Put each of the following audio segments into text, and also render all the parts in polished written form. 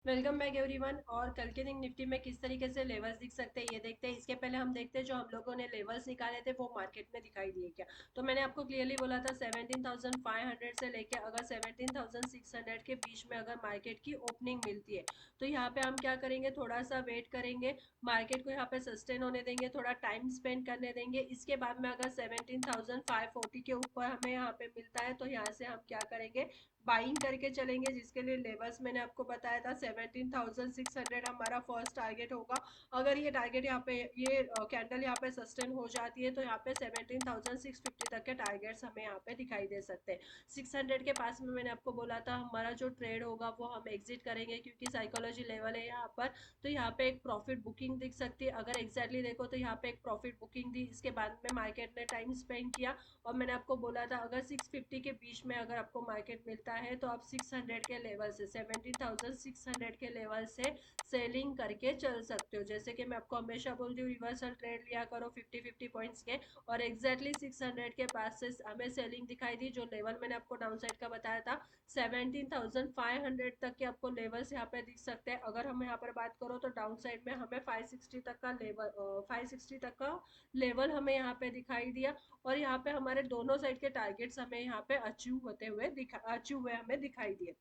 Welcome back everyone. और कल के दिन निफ्टी में किस तरीके से लेवल्स दिख सकते हैं ये देखते हैं। इसके पहले हम देखते हैं जो हम लोगों ने लेवल्स निकाले थे वो मार्केट में दिखाई दिए क्या। तो मैंने आपको क्लियरली बोला था 17,500 से लेके अगर 17,600 के बीच में अगर मार्केट की ओपनिंग मिलती है तो यहाँ पे हम क्या करेंगे, थोड़ा सा वेट करेंगे, मार्केट को यहाँ पे सस्टेन होने देंगे, थोड़ा टाइम स्पेंड करने देंगे। इसके बाद में अगर 17,540 के ऊपर हमें यहाँ पे मिलता है तो यहाँ से हम क्या करेंगे, बाइंग करके चलेंगे, जिसके लिए लेवल्स मैंने आपको बताया था 17,600 हमारा फर्स्ट टारगेट होगा। अगर ये टारगेट यहाँ पे ये कैंडल यहाँ पे सस्टेन हो जाती है तो यहाँ पे 17,650 तक के टारगेट्स हमें यहाँ पे दिखाई दे सकते हैं। 600 के पास में मैंने आपको बोला था हमारा जो ट्रेड होगा वो हम एग्जिट करेंगे क्योंकि साइकोलॉजी लेवल है यहाँ पर। तो यहाँ पे एक प्रॉफिट बुकिंग दिख सकती है, अगर एग्जैक्टली देखो तो यहाँ पे एक प्रॉफिट बुकिंग दी। इसके बाद में मार्केट ने टाइम स्पेंड किया और मैंने आपको बोला था अगर 650 के बीच में अगर आपको मार्केट मिलता है तो आप 600 के लेवल से 17,600 के लेवल से सेलिंग करके चल सकते हो। जैसे कि मैं आपको हमेशा बोलती हूँ रिवर्सल ट्रेड लिया करो 50-50 पॉइंट्स के, और एग्जैक्टली 600 के पास से हमें सेलिंग दिखाई दी। जो लेवल मैंने आपको डाउन साइड का बताया था 17,500 तक के आपको लेवल्स यहाँ पे दिख सकते हैं। अगर हम यहाँ पर बात करो तो डाउन साइड में हमें 560 तक का लेवल 560 तक का लेवल हमें यहाँ पे दिखाई दिया। और यहाँ पे हमारे दोनों साइड के टारगेट्स हमें यहाँ पे अचीव हुए हमें दिखाई दिए।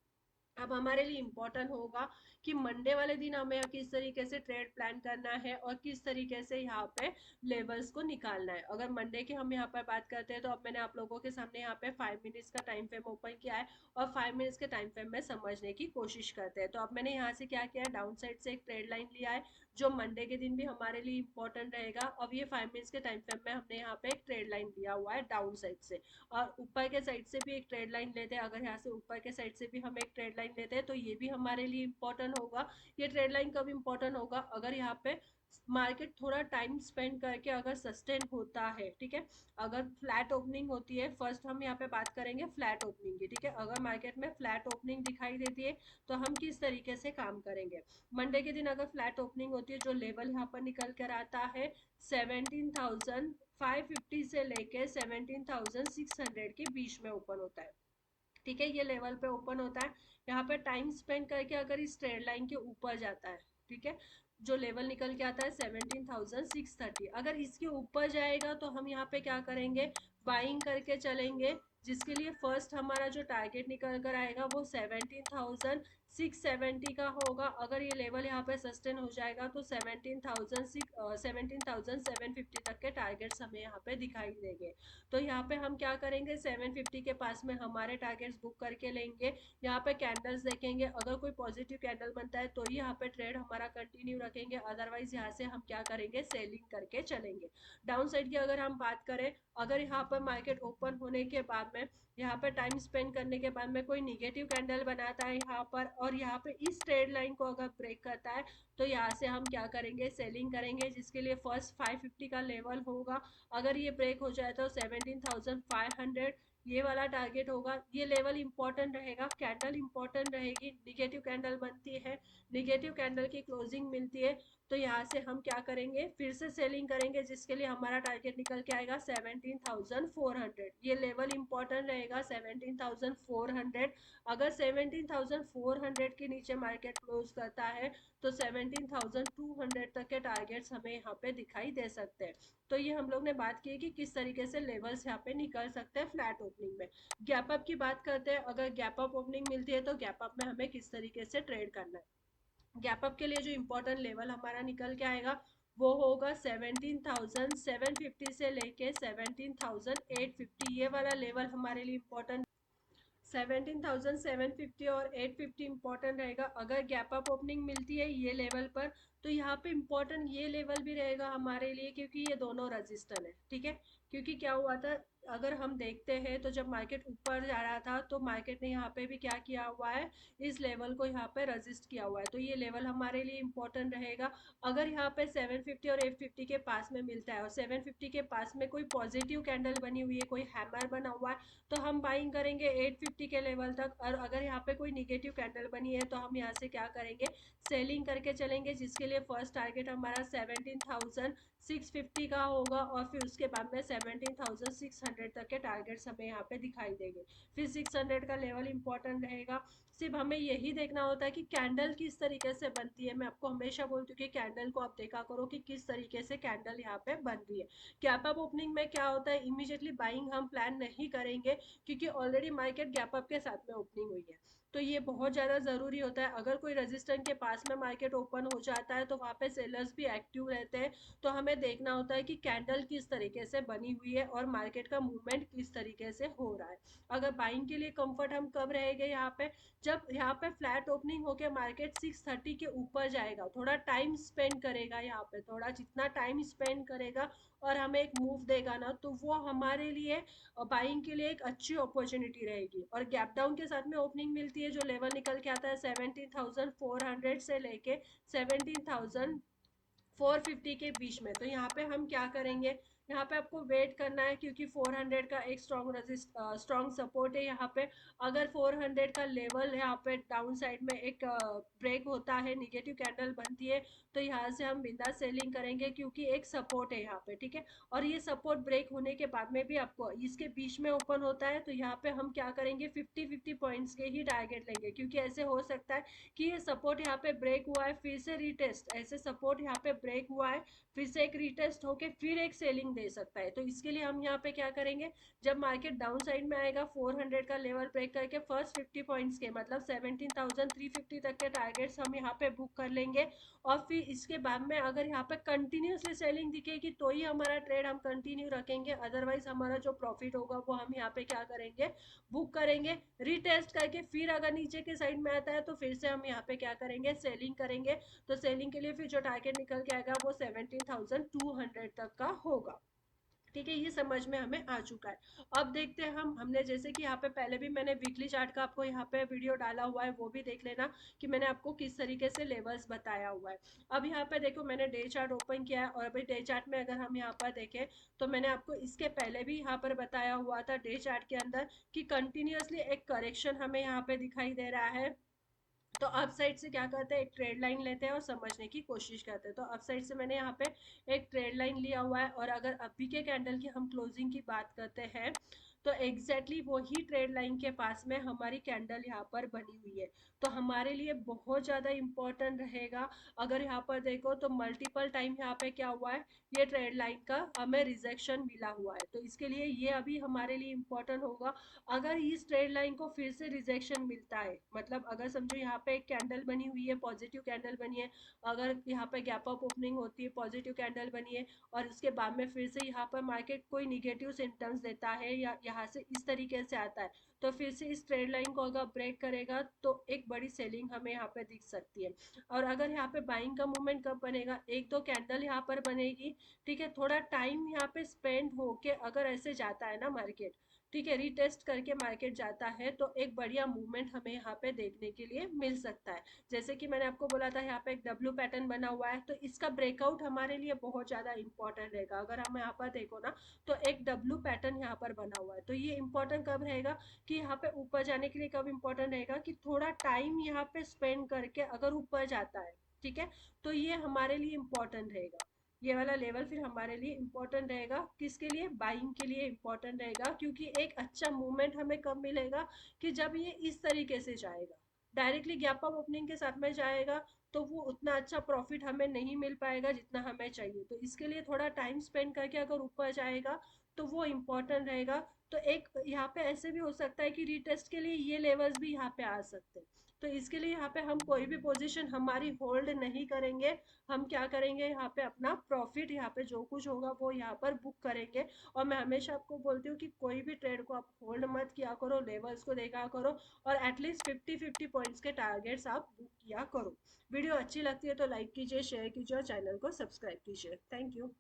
अब हमारे लिए इम्पोर्टेंट होगा कि मंडे वाले दिन हमें किस तरीके से ट्रेड प्लान करना है और किस तरीके से यहाँ पे लेवल्स को निकालना है। अगर मंडे की हम यहाँ पर बात करते हैं तो अब मैंने आप लोगों के सामने यहाँ पे 5 मिनट्स का टाइम फ्रेम ओपन किया है और 5 मिनट्स के टाइम फ्रेम में समझने की कोशिश करते हैं। तो अब मैंने यहाँ से क्या किया है, डाउन साइड से एक ट्रेड लाइन लिया है जो मंडे के दिन भी हमारे लिए इम्पोर्टेंट रहेगा। अब ये 5 मिनट्स के टाइम फ्रेम में हमने यहाँ पे एक ट्रेड लाइन लिया हुआ है डाउन साइड से, और ऊपर के साइड से भी एक ट्रेड लाइन लेते हैं। अगर यहाँ से ऊपर के साइड से भी हम एक ट्रेड लाइन लेते हैं तो ये भी हमारे लिए इम्पोर्टेंट होगा। ये ट्रेड लाइन कब इम्पोर्टेंट होगा, अगर यहाँ पे मार्केट थोड़ा टाइम स्पेंड करके अगर सस्टेन होता है, ठीक है। अगर फ्लैट ओपनिंग होती है, फर्स्ट हम यहाँ पे बात करेंगे फ्लैट ओपनिंग की, ठीक है। अगर मार्केट में फ्लैट ओपनिंग दिखाई देती है तो हम किस तरीके से काम करेंगे। मंडे के दिन अगर फ्लैट ओपनिंग होती है, जो लेवल यहाँ पर निकल कर आता है 17,550 से लेके 17,600 के बीच में ओपन होता है, ठीक है। ये लेवल पे ओपन होता है, यहाँ पे टाइम स्पेंड करके अगर इस ट्रेड लाइन के ऊपर जाता है, ठीक है, जो लेवल निकल के आता है 17,630, अगर इसके ऊपर जाएगा तो हम यहाँ पे क्या करेंगे, बाइंग करके चलेंगे। जिसके लिए फर्स्ट हमारा जो टारगेट निकल कर आएगा वो 17,670 का होगा। अगर ये लेवल यहाँ पे सस्टेन हो जाएगा तो 17,750 तक के टारगेट्स हमें यहाँ पे दिखाई देंगे। तो यहाँ पे हम क्या करेंगे, 750 के पास में हमारे टारगेट्स बुक करके लेंगे। यहाँ पे कैंडल्स देखेंगे, अगर कोई पॉजिटिव कैंडल बनता है तो ही यहाँ पे ट्रेड हमारा कंटिन्यू रखेंगे, अदरवाइज यहाँ से हम क्या करेंगे, सेलिंग करके चलेंगे। डाउन साइड की अगर हम बात करें, अगर यहाँ पर मार्केट ओपन होने के बाद में यहाँ पर टाइम स्पेंड करने के बाद में कोई निगेटिव कैंडल बनाता है यहाँ पर और यहाँ पे इस ट्रेड लाइन को अगर ब्रेक करता है तो यहाँ से हम क्या करेंगे, सेलिंग करेंगे। जिसके लिए फर्स्ट 550 का लेवल होगा, अगर ये ब्रेक हो जाए तो 17,500 ये वाला टारगेट होगा। ये लेवल इंपॉर्टेंट रहेगा, कैंडल इंपॉर्टेंट रहेगी, निगेटिव कैंडल बनती है, निगेटिव कैंडल की क्लोजिंग मिलती है तो यहाँ से हम क्या करेंगे, फिर से सेलिंग करेंगे। जिसके लिए हमारा टारगेट निकल के आएगा 17,400, ये लेवल इंपॉर्टेंट रहेगा 17,400। अगर 17,400 के नीचे मार्केट क्लोज करता है तो 17,200 तक के टारगेट्स हमें यहाँ पे दिखाई दे सकते हैं। तो ये हम लोग ने बात की कि किस तरीके से लेवल्स यहाँ पे निकल सकते हैं फ्लैट ओपनिंग में। गैप अप की बात करते हैं, अगर गैप अप ओपनिंग मिलती है तो गैप अप में हमें किस तरीके से ट्रेड करना है। गैप अप के लिए जो इंपॉर्टेंट लेवल हमारा निकल के आएगा वो होगा 17,750 से लेके 17,850, ये वाला लेवल हमारे लिए इंपॉर्टेंट। 17,750 और 850 इंपॉर्टेंट रहेगा। अगर गैप अप ओपनिंग मिलती है ये लेवल पर तो यहाँ पे इंपॉर्टेंट ये लेवल भी रहेगा हमारे लिए, क्योंकि ये दोनों रजिस्टर है, ठीक है। क्योंकि क्या हुआ था, अगर हम देखते हैं तो जब मार्केट ऊपर जा रहा था तो मार्केट ने यहाँ पे भी क्या किया हुआ है, इस लेवल को यहाँ पे रजिस्ट किया हुआ है, तो ये लेवल हमारे लिए इंपॉर्टेंट रहेगा। अगर यहाँ पे 750 और 850 के पास में मिलता है और 750 के पास में कोई पॉजिटिव कैंडल बनी हुई है, कोई हैमर बना हुआ है, तो हम बाइंग करेंगे 850 के लेवल तक। और अगर यहाँ पे कोई निगेटिव कैंडल बनी है तो हम यहाँ से क्या करेंगे, सेलिंग करके चलेंगे। जिसके लिए फर्स्ट टारगेट हमारा 650 का होगा, और फिर उसके बाद में 17,600 तक के टारगेट्स हमें यहाँ पे दिखाई देंगे। फिर 600 का लेवल इंपॉर्टेंट रहेगा। सिर्फ हमें यही देखना होता है कि कैंडल किस तरीके से बनती है। मैं आपको हमेशा बोलती हूँ कि कैंडल को आप देखा करो कि किस तरीके से कैंडल यहाँ पे बन रही है। गैप अप ओपनिंग में क्या होता है, इमीडिएटली बाइंग हम प्लान नहीं करेंगे, क्योंकि ऑलरेडी मार्केट गैप अप के साथ में ओपनिंग हुई है। तो ये बहुत ज़्यादा ज़रूरी होता है। अगर कोई रेजिस्टेंस के पास में मार्केट ओपन हो जाता है तो वहाँ पे सेलर्स भी एक्टिव रहते हैं। तो हमें देखना होता है कि कैंडल किस तरीके से बनी हुई है और मार्केट का मूवमेंट किस तरीके से हो रहा है। अगर बाइंग के लिए कंफर्ट हम कब रहेंगे यहाँ पे, जब यहाँ पे फ्लैट ओपनिंग होके मार्केट 630 के ऊपर जाएगा, थोड़ा टाइम स्पेंड करेगा यहाँ पे, थोड़ा जितना टाइम स्पेंड करेगा और हमें एक मूव देगा ना, तो वो हमारे लिए बाइंग के लिए एक अच्छी अपॉर्चुनिटी रहेगी। और गैप डाउन के साथ में ओपनिंग मिलती है, जो लेवल निकल के आता है 17,400 से लेके 17,450 के बीच में। तो यहाँ पे हम क्या करेंगे, यहाँ पे आपको वेट करना है, क्योंकि 400 का एक स्ट्रॉन्ग सपोर्ट है यहाँ पे। अगर 400 का लेवल यहाँ पे डाउन साइड में एक ब्रेक होता है, निगेटिव कैंडल बनती है, तो यहाँ से हम बिंदास सेलिंग करेंगे, क्योंकि एक सपोर्ट है यहाँ पे, ठीक है। और ये सपोर्ट ब्रेक होने के बाद में भी आपको इसके बीच में ओपन होता है, तो यहाँ पे हम क्या करेंगे, 50-50 पॉइंट्स के ही टारगेट लेंगे, क्योंकि ऐसे हो सकता है कि ये सपोर्ट यहाँ पे ब्रेक हुआ है, फिर से रीटेस्ट, ऐसे सपोर्ट यहाँ पे ब्रेक हुआ है, फिर से एक रीटेस्ट होके फिर एक सेलिंग दे सकता है। तो इसके लिए हम यहाँ पे क्या करेंगे, जब मार्केट डाउन साइड में आएगा 400 का लेवल ब्रेक करके फर्स्ट 50 पॉइंट्स के, मतलब 17,350 तक के टारगेट्स हम यहाँ पे बुक कर लेंगे। और फिर इसके बाद में अगर यहाँ पे कंटिन्यूसली सेलिंग दिखेगी तो ही हमारा ट्रेड हम कंटिन्यू रखेंगे, अदरवाइज हमारा जो प्रॉफिट होगा वो हम यहाँ पे क्या करेंगे, बुक करेंगे। रीटेस्ट करके फिर अगर नीचे के साइड में आता है तो फिर से हम यहाँ पे क्या करेंगे, सेलिंग करेंगे। तो सेलिंग के लिए फिर जो टारगेट निकल के आएगा वो 17,200 तक का होगा। ठीक है, ये समझ में हमें आ चुका है। अब देखते हैं हमने जैसे कि यहाँ पे पहले भी मैंने वीकली चार्ट का आपको यहाँ पे वीडियो डाला हुआ है, वो भी देख लेना कि मैंने आपको किस तरीके से लेवल्स बताया हुआ है। अब यहाँ पे देखो, मैंने डे चार्ट ओपन किया है, और अभी डे चार्ट में अगर हम यहाँ पर देखें तो मैंने आपको इसके पहले भी यहाँ पर बताया हुआ था डे चार्ट के अंदर कि कंटिन्यूसली एक करेक्शन हमें यहाँ पे दिखाई दे रहा है। तो अप साइड से क्या करते हैं, एक ट्रेड लाइन लेते हैं और समझने की कोशिश करते हैं। तो अप साइड से मैंने यहाँ पे एक ट्रेड लाइन लिया हुआ है, और अगर अभी के कैंडल की हम क्लोजिंग की बात करते हैं तो एग्जैक्टली वही ट्रेड लाइन के पास में हमारी कैंडल यहाँ पर बनी हुई है। तो हमारे लिए बहुत ज़्यादा इम्पोर्टेंट रहेगा। अगर यहाँ पर देखो तो मल्टीपल टाइम यहाँ पे क्या हुआ है, ये ट्रेड लाइन का हमें रिजेक्शन मिला हुआ है, तो इसके लिए ये अभी हमारे लिए इम्पोर्टेंट होगा। अगर इस ट्रेड लाइन को फिर से रिजेक्शन मिलता है, मतलब अगर समझो यहाँ पे एक कैंडल बनी हुई है, पॉजिटिव कैंडल बनी है, अगर यहाँ पे गैप अप ओपनिंग होती है, पॉजिटिव कैंडल बनी है, और उसके बाद में फिर से यहाँ पर मार्केट कोई निगेटिव सिम्टम्स देता है या यहाँ से इस तरीके से आता है, तो फिर से इस ट्रेड लाइन को अगर ब्रेक करेगा तो एक बड़ी सेलिंग हमें यहाँ पे दिख सकती है। और अगर यहाँ पे बाइंग का मूवमेंट कब बनेगा, एक दो कैंडल यहाँ पर बनेगी, ठीक है, थोड़ा टाइम यहाँ पे स्पेंड होके अगर ऐसे जाता है ना मार्केट, ठीक है, रीटेस्ट करके मार्केट जाता है, तो एक बढ़िया मूवमेंट हमें यहाँ पे देखने के लिए मिल सकता है। जैसे कि मैंने आपको बोला था यहाँ पे एक डब्ल्यू पैटर्न बना हुआ है, तो इसका ब्रेकआउट हमारे लिए बहुत ज़्यादा इंपॉर्टेंट रहेगा। अगर हम यहाँ पर देखो ना, तो एक डब्ल्यू पैटर्न यहाँ पर बना हुआ है, तो ये इंपॉर्टेंट कब रहेगा कि यहाँ पे ऊपर जाने के लिए कब इंपॉर्टेंट रहेगा कि थोड़ा टाइम यहाँ पे स्पेंड करके अगर ऊपर जाता है, ठीक है, तो ये हमारे लिए इंपॉर्टेंट रहेगा। ये वाला लेवल फिर हमारे लिए इम्पोर्टेंट रहेगा, किसके लिए, बाइंग के लिए इम्पोर्टेंट रहेगा, क्योंकि एक अच्छा मूवमेंट हमें कब मिलेगा कि जब ये इस तरीके से जाएगा, डायरेक्टली गैप अप ओपनिंग के साथ में जाएगा, तो वो उतना अच्छा प्रॉफिट हमें नहीं मिल पाएगा जितना हमें चाहिए। तो इसके लिए थोड़ा टाइम स्पेंड करके अगर ऊपर जाएगा तो वो इम्पोर्टेंट रहेगा। तो एक यहाँ पे ऐसे भी हो सकता है कि रीटेस्ट के लिए ये लेवल्स भी यहाँ पे आ सकते हैं, तो इसके लिए यहाँ पे हम कोई भी पोजीशन हमारी होल्ड नहीं करेंगे। हम क्या करेंगे, यहाँ पे अपना प्रॉफिट, यहाँ पे जो कुछ होगा वो यहाँ पर बुक करेंगे। और मैं हमेशा आपको बोलती हूँ कि कोई भी ट्रेड को आप होल्ड मत किया करो, लेवल्स को देखा करो, और एटलीस्ट 50-50 पॉइंट्स के टारगेट्स आप बुक किया करो। वीडियो अच्छी लगती है तो लाइक कीजिए, शेयर कीजिए और चैनल को सब्सक्राइब कीजिए। Thank you.